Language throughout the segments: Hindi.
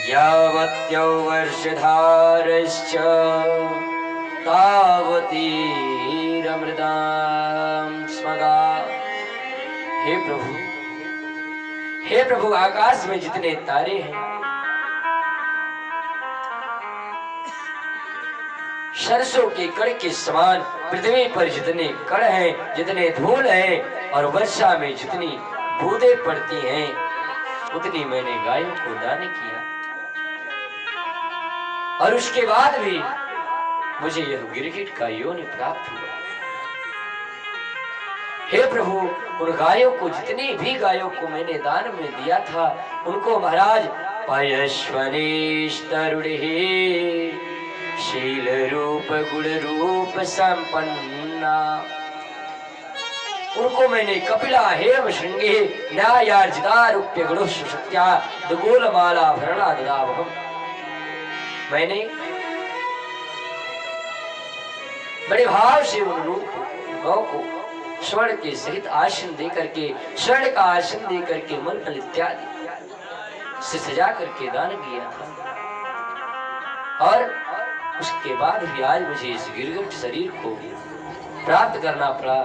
यावत्यौ वर्षधारश्च तावतीरमृतां स्मगा। हे प्रभु, आकाश में जितने तारे हैं, सरसों के कण के समान पृथ्वी पर जितने कण हैं, जितने धूल हैं, और वर्षा में जितनी बूंदें पड़ती हैं, उतनी मैंने गायों को दान किया। और उसके बाद भी मुझे यह गिरगिट का योनि प्राप्त हुआ। हे प्रभु, उन गायों को, जितनी भी गायों को मैंने दान में दिया था, उनको महाराज पयश्वनीश तरुणिः शील रूप गुण रूप संपन्ना, उनको मैंने कपिला हेम श्रृंगे न्यायार्जितारूप्य गुणोः सुशक्त्या दुगोलमाला भरणा ददावहम्। मैंने बड़े भाव से उन रूप गौ को स्वर्ण के सहित आसन दे करके, स्वर्ण का आसन दे करके, मलमल इत्यादि से सजा करके दान किया था। और उसके बाद भी आज मुझे इस गिरगिट शरीर को प्राप्त करना पड़ा।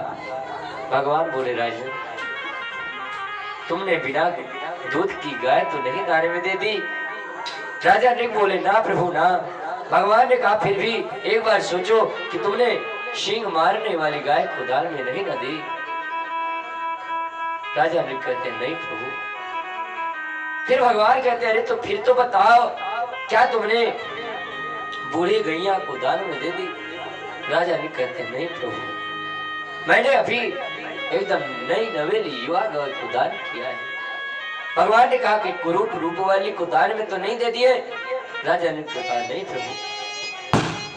भगवान बोले, राजन, तुमने बिना दूध की गाय तो नहीं दान में दे दी? राजा ने बोले, ना प्रभु ना। भगवान ने कहा, फिर भी एक बार सोचो कि तुमने सिंह मारने वाली गाय को दान में नहीं न दी। राजा ने कहते, नहीं प्रभु। फिर भगवान कहते, अरे तो फिर तो बताओ, क्या तुमने बूढ़ी गैया को दान में दे दी? राजा ने कहते, नहीं प्रभु, मैंने अभी एकदम नई नवेली युवा गौ को दान किया है। भगवान ने कहा कि कुरूप रूप वाली को दान में तो नहीं दे दिए? राजा ने कहा, नहीं प्रभु,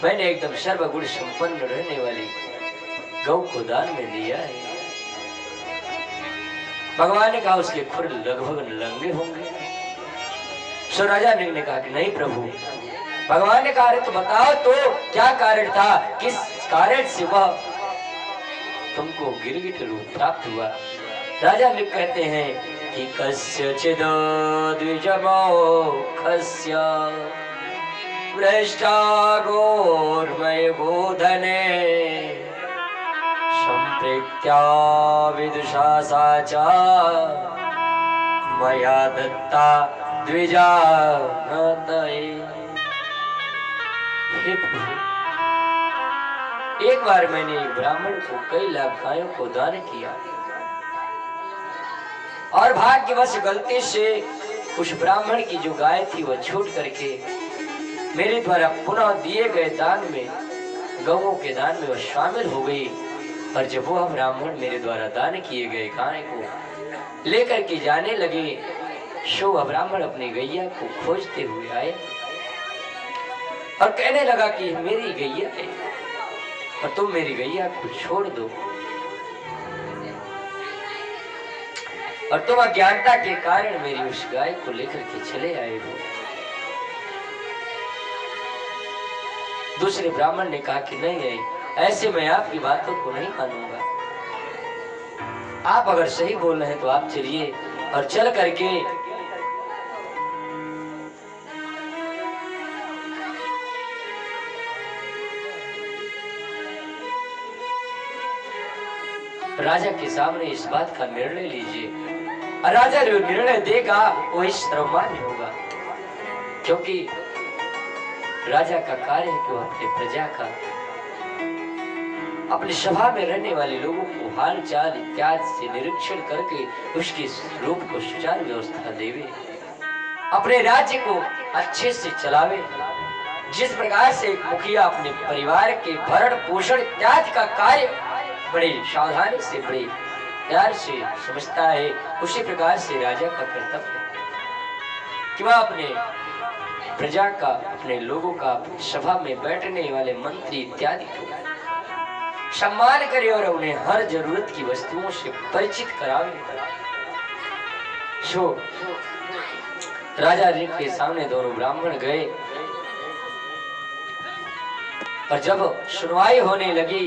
मैंने एकदम सर्वगुण संपन्न रहने वाली गौ को दान में दिया है। भगवान ने कहा, उसके खुर लगभग लंबे होंगे। सो राजा ने कहा कि नहीं प्रभु। भगवान ने कहा, तो बताओ तो क्या कारण था, किस कारण से वह तुमको गिरगिट रूप प्राप्त हुआ? राजा ने कहते हैं कि कस्यचिद् द्विजमोक्षस्य भ्रष्टाघोर्मय गोधने संप्रेत्या विदुषा सा च मया दत्ता द्विजानतये। एक बार मैंने ब्राह्मण को कई लाख गायों को दान किया, और भाग्यवश गलती से उस ब्राह्मण की जो गाय थी वह छूट करके मेरे द्वारा पुनः दिए गए दान में, गौओं के दान में वह शामिल हो गई। और जब वह ब्राह्मण मेरे द्वारा दान किए गए गाय को लेकर के जाने लगे, सो वह ब्राह्मण अपनी गैया को खोजते हुए आए और कहने लगा कि मेरी गैया है और तुम मेरी गैया को छोड़ दो, और तुम अज्ञानता के कारण मेरी उस गाय को लेकर के चले आए हो। दूसरे ब्राह्मण ने कहा कि नहीं, ऐसे मैं आपकी बातों को नहीं मानूंगा। आप अगर सही बोल रहे हैं तो आप चलिए, और चल करके राजा के सामने इस बात का निर्णय लीजिए, और राजा जो निर्णय देगा वही सर्वमान्य होगा, क्योंकि राजा का कार्य है कि वह अपने प्रजा का, अपनी सभा में रहने वाले लोगों को हाल चाल इत्यादि से निरीक्षण करके उसके रूप को सुचारू व्यवस्था देवे, अपने राज्य को अच्छे से चलावे। जिस प्रकार से एक मुखिया अपने परिवार के भरण पोषण इत्यादि का कार्य बड़े सावधानी से, बड़े प्यार से समझता है, उसी प्रकार से राजा का कर्तव्य है कि वह अपने प्रजा का, अपने लोगों का, सभा में बैठने वाले मंत्री इत्यादि को सम्मान करे और उन्हें हर जरूरत की वस्तुओं से परिचित करावे। सो राजा जी के सामने दोनों ब्राह्मण गए, और जब सुनवाई होने लगी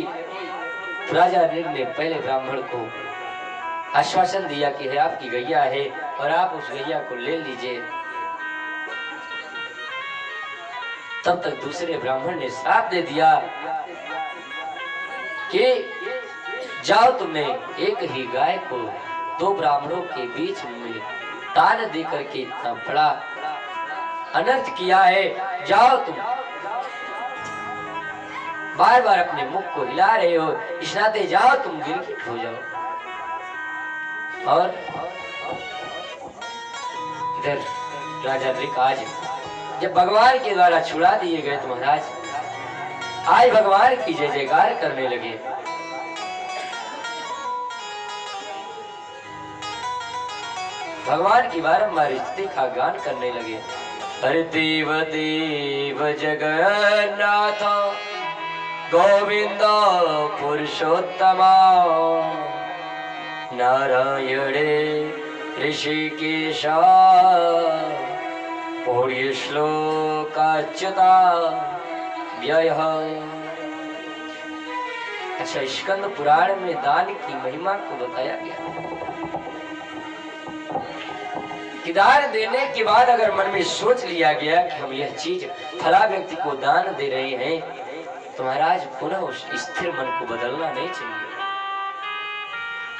तो राजा ने पहले ब्राह्मण को आश्वासन दिया कि है आपकी गैया है और आप उस गैया को ले लीजिए। तब तक दूसरे ब्राह्मण ने श्राप दे दिया कि जाओ, तुमने एक ही गाय को 2 ब्राह्मणों के बीच में दान देकर के इतना बड़ा अनर्थ किया है, जाओ तुम। बार बार अपने मुख को हिला रहे हो, इस नाते जाओ तुम गिरगिट हो जाओ। और इधर राजा द्रिकाज जब भगवान के द्वारा छुड़ा दिए गए तो महाराज आज भगवान की जय जयकार करने लगे। भगवान की बारंबार स्तुति का गान करने लगे। हरे देव देव जगन्नाथ गोविंद पुरुषोत्तमा नारायणे ऋषिकेशा पुण्य श्लोकाच्युता व्यय। अच्छा, स्कंद पुराण में दान की महिमा को बताया गया कि दान देने के बाद अगर मन में सोच लिया गया कि हम यह चीज फला व्यक्ति को दान दे रहे हैं तो महाराज पुनः उस स्थिर मन को बदलना नहीं चाहिए,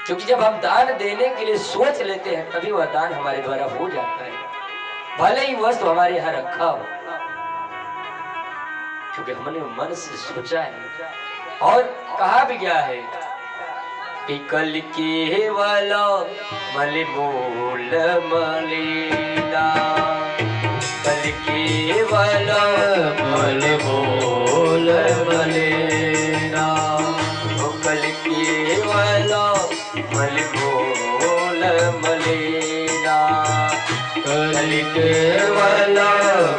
क्योंकि जब हम दान देने के लिए सोच लेते हैं तभी वह दान हमारे द्वारा हो जाता है, भले ही वस्तु हमारे यहाँ रखा हो, क्योंकि हमने मन से सोचा है। और कहा भी गया है कि कल केवल मलिमूल मलिना, कल केवल मलिमूल मलिना, कल केवल मलिमूल मलिना, कल केवल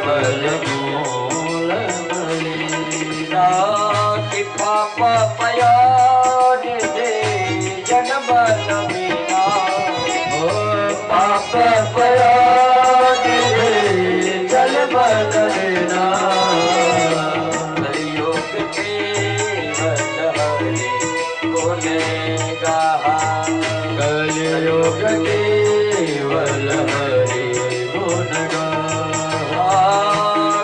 मलिमूल मलिना, कि पाप पया मीना, पाप पराग जल बलना, कलियुग केवल हरि गुण गाहा, कलियुग केवल हरि गुण गाहा,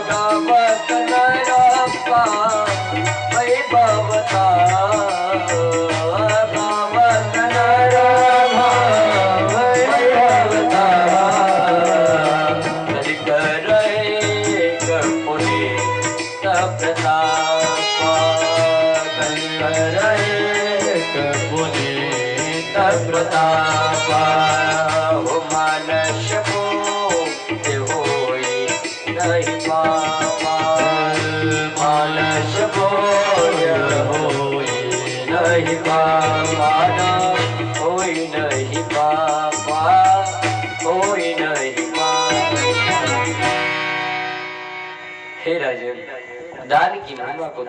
गावत नरपा वैभवता, प्रतापा हो मानस पूज्य होई नहीं पापा, मानस पूज्य होई नहीं पापा, होई नहीं पापा, होई नहीं पापा। हे राजन, दान की महिमा को